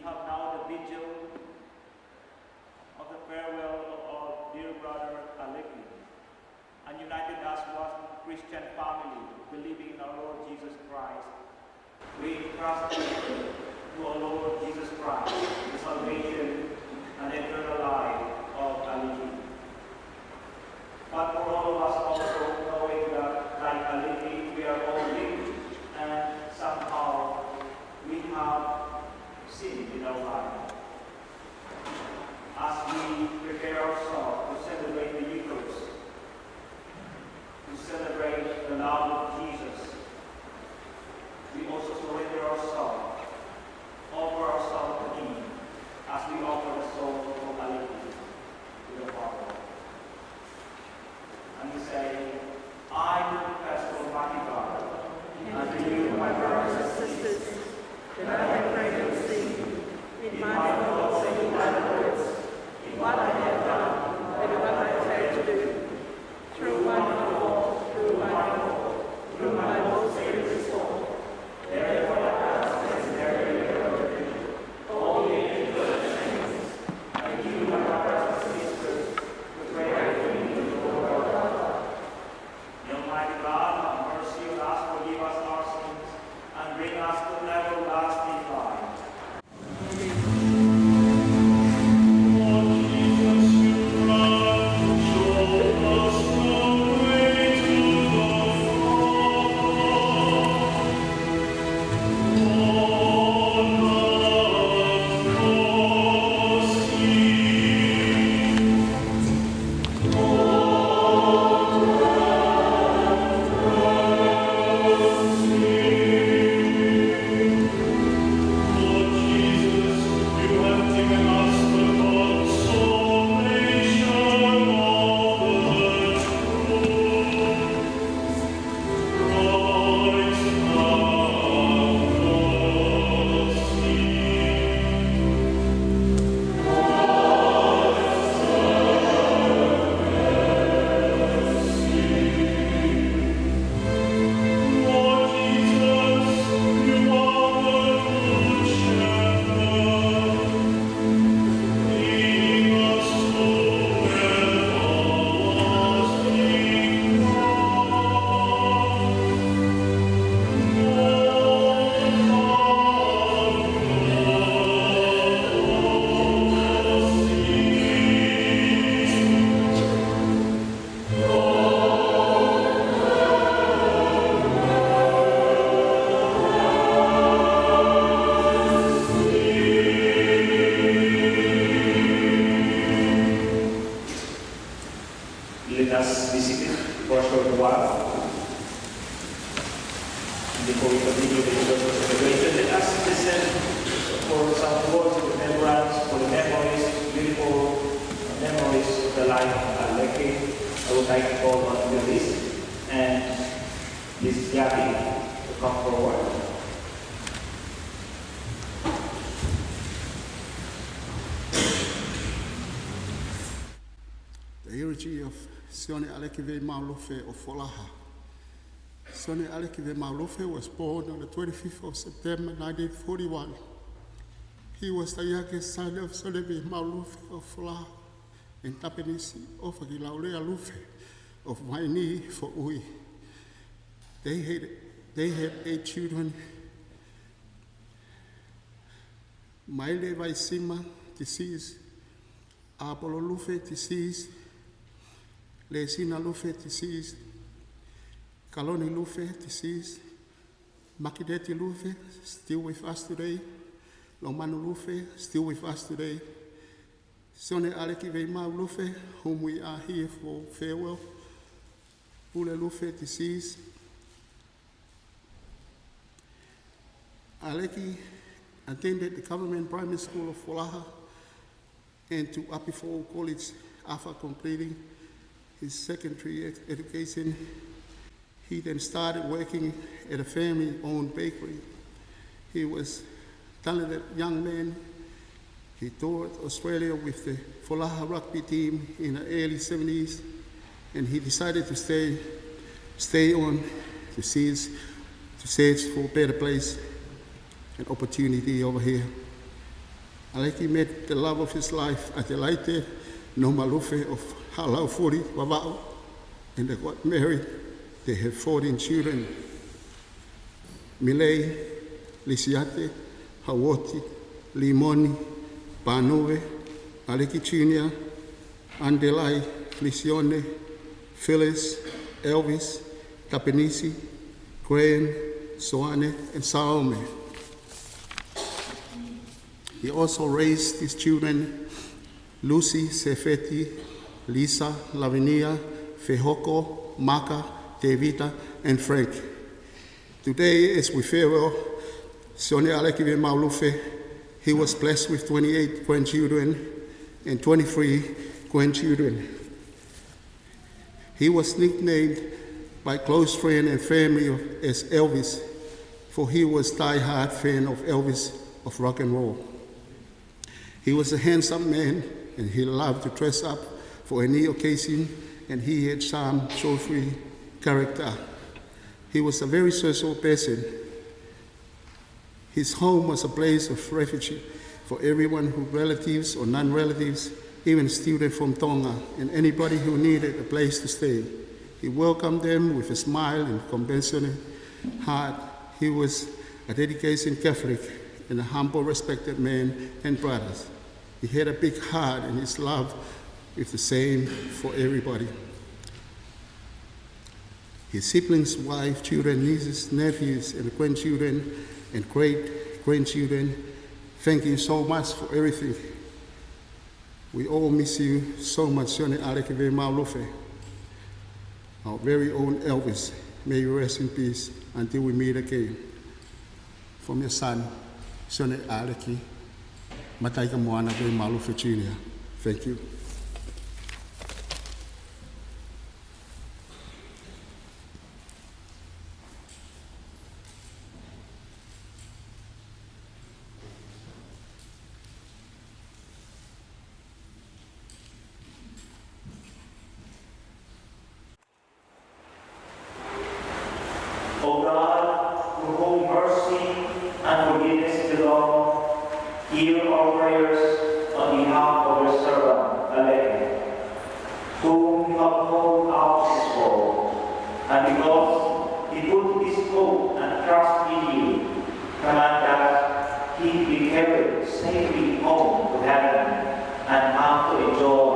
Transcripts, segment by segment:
have now the vigil of the farewell of our dear brother Aleki, and united as one Christian family, believing in our Lord Jesus Christ. We entrust to our Lord Jesus Christ the salvation and eternal life of Aleki. But for all of us also, knowing that, like Aleki, we are all linked, and somehow we have sin in our life. As we prepare ourselves to celebrate the Eucharist, to celebrate the love of Jesus, we also surrender ourselves, offer ourselves to Him, as we offer the soul of Aleki to the Father. And we say, I confess to Almighty God, and to you, my brothers and sisters, that I have prayed and sinned in my thoughts and in my words, in what I have done and in what I have failed to do, through my fault, through my most serious fault. Therefore I ask and sincerely all the angels and saints, and you, my brothers and sisters, to pray for me to the Lord our God. The Almighty God, have mercy on us, forgive us our sins, and bring us to everlasting life. Let us be seated for a short while. Before we continue the liturgical celebration, let us listen for some words of remembrance, for the memories, beautiful memories of the life of Aleki. I would like to call on Elvis and Miss Gabby to come forward. The Eulogy of Sione Aleki Veimau Lufe of Folaha. Sione Aleki Veimau Lufe was born on the 25th of September 1941. He was the youngest son of Sione Veimau Lufe of Folaha and Tapenisi of Gilaulea Lufe of Waini for Ui. They had 8 children. Maile Vaisima, deceased. Apolo Lufe, deceased. Lesina Lufe, deceased. Kaloni Lufe, deceased. Makideti Lufe, still with us today. Lomanu Lufe, still with us today. Sione Aleki Veimau Lufe, whom we are here for farewell. Ule Lufe, deceased. Aleki attended the government primary school of Folaha and to Apifo College after completing his secondary education. He then started working at a family-owned bakery. He was a talented young man. He toured Australia with the Folaha rugby team in the early 70s, and he decided to stay on to search for a better place and opportunity over here. Aleki met the love of his life at the Laite Noma Lufe of Halau Furi Wavao, and they got married. They have 14 children. Milei, Lisiate, Hawoti, Limoni, Panove, Aleki Jr., Andelai, Sione, Phyllis, Elvis, Tapenisi, Graham, Soane, and Salome. He also raised his children, Lucy, Sefeti, Lisa, Lavinia, Fehoko, Maka, Devita, and Frank. Today, as we farewell Sione Aleki Veimau Lufe, he was blessed with 28 grandchildren and 23 grandchildren. He was nicknamed by close friend and family as Elvis, for he was a die-hard fan of Elvis of rock and roll. He was a handsome man, and he loved to dress up for any occasion, and he had some show-free character. He was a very social person. His home was a place of refuge for everyone who relatives or non-relatives, even students from Tonga, and anybody who needed a place to stay. He welcomed them with a smile and compassionate heart. He was a dedicated Catholic and a humble, respected man and brothers. He had a big heart, and his love is the same for everybody. His siblings, wife, children, nieces, nephews, and grandchildren, and great-grandchildren, thank you so much for everything. We all miss you so much, Sione Aleki Veimau Lufe. Our very own Elvis, may you rest in peace until we meet again. From your son, Sione Aleki Veimau Lufe Jr. Thank you. O God, to whom mercy and forgiveness belong, hear our prayers on behalf of your servant, Aleki, whom you have called out of this world, and because he put his hope and trust in you, command that he be carried safely home to heaven and come to enjoy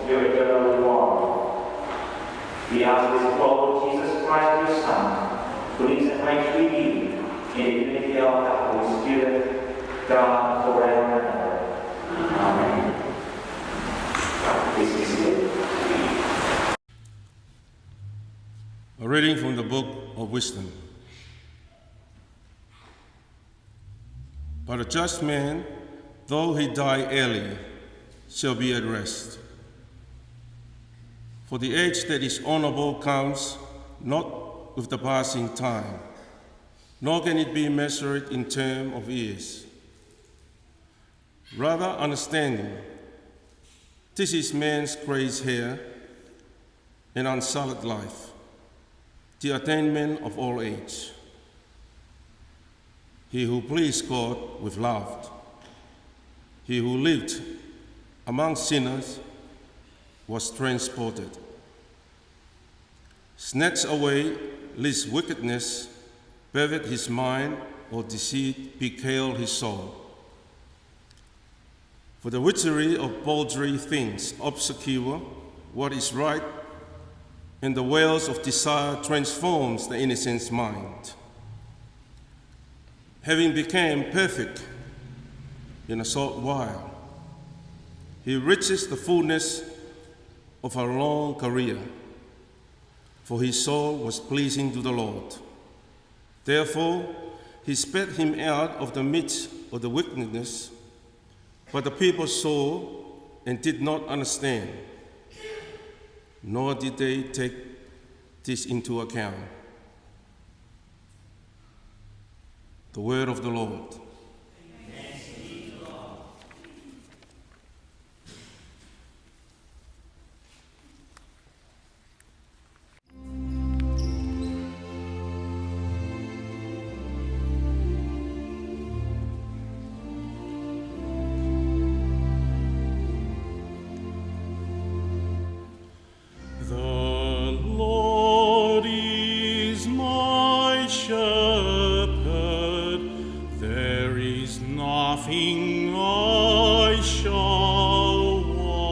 your eternal reward. We ask this through our Lord Jesus Christ, your Son, who lives and reigns with you in the unity of the Holy Spirit, God, forever and ever. Amen. Please be seated. A reading from the Book of Wisdom. But a just man, though he die early, shall be at rest. For the age that is honorable comes not with the passing time, nor can it be measured in terms of years. Rather, understanding, this is man's gray's hair and unsullied life, the attainment of old age. He who pleased God with love, he who lived among sinners, was transported, snatched away lest wickedness pervert his mind or deceit beguile his soul. For the witchery of paltry things obscure what is right, and the wells of desire transforms the innocent's mind. Having become perfect in a short while, he reaches the fullness of a long career, for his soul was pleasing to the Lord. Therefore, he spat him out of the midst of the wickedness, but the people saw and did not understand, nor did they take this into account. The word of the Lord. nothing I shall want.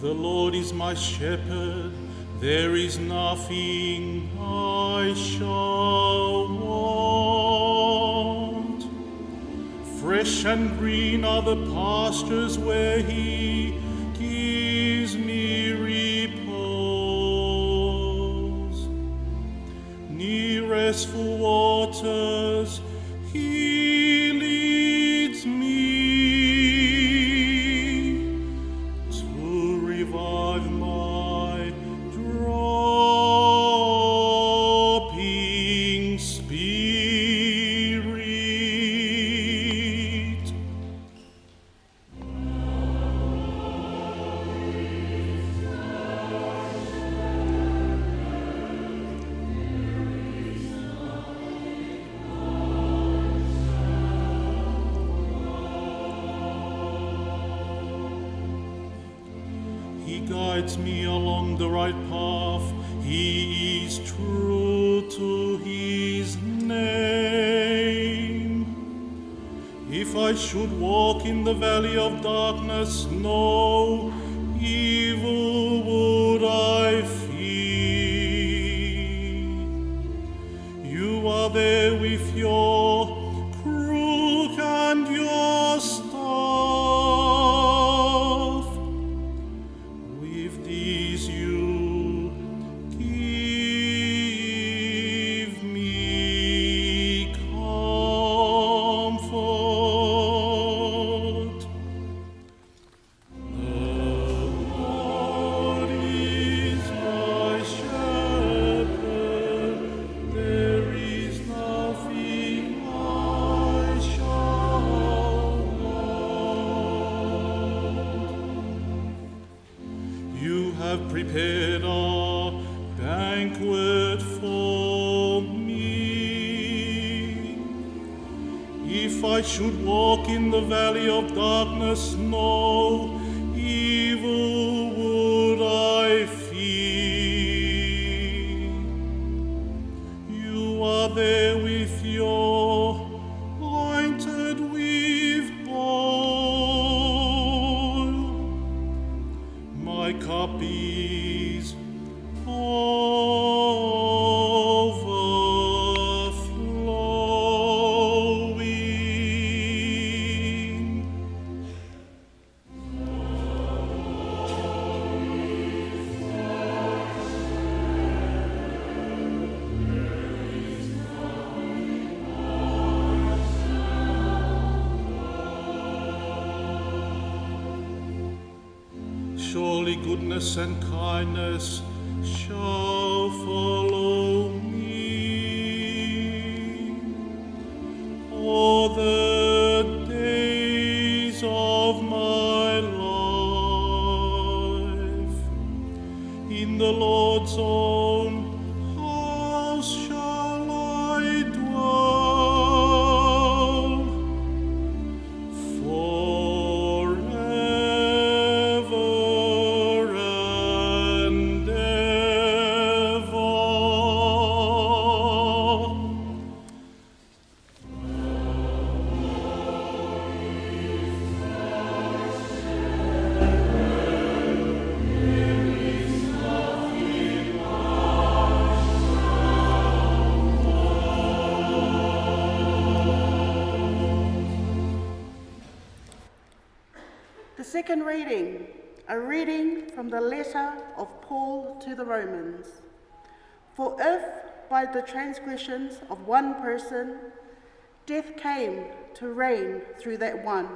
The Lord is my shepherd, there is nothing I shall want. Fresh and green are the pastures where he gives me repose. Near restful waters he leads me. Revive my dropping spirit. He guides me along the right path. He is true to his name. If I should walk in the valley of darkness, no evil would I fear. You are there with your crook and your staff. With these you give me comfort. The Lord is my shepherd, there is nothing I shall want. You have prepared a banquet for me. If I should walk in the valley of darkness, no evil would I fear. You are there with your anointed with oil. My cup is overflowing. Surely goodness and kindness shall follow me all the days of my life. In the Lord's own house shall I dwell forever and ever. The second reading, a reading from the letter of Paul to the Romans. For if by the transgressions of one person death came to reign through that one,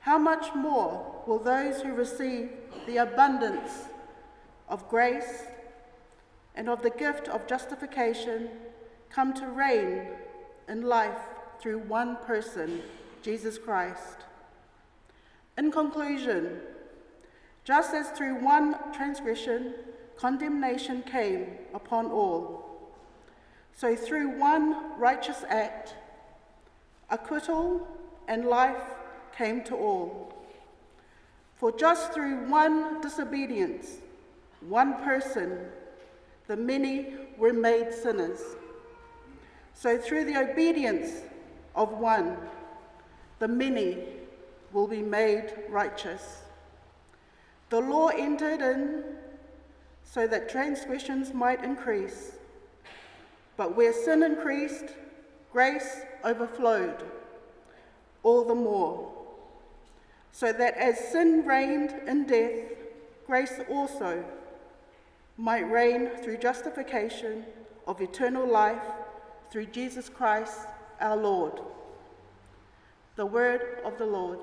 how much more will those who receive the abundance of grace and of the gift of justification come to reign in life through one person, Jesus Christ? In conclusion, just as through one transgression condemnation came upon all. So through one righteous act, acquittal and life came to all. For just through one disobedience, one person, the many were made sinners. So through the obedience of one, the many will be made righteous. The law entered in so that transgressions might increase. But where sin increased, grace overflowed all the more, so that as sin reigned in death, grace also might reign through justification of eternal life through Jesus Christ our Lord. The word of the Lord.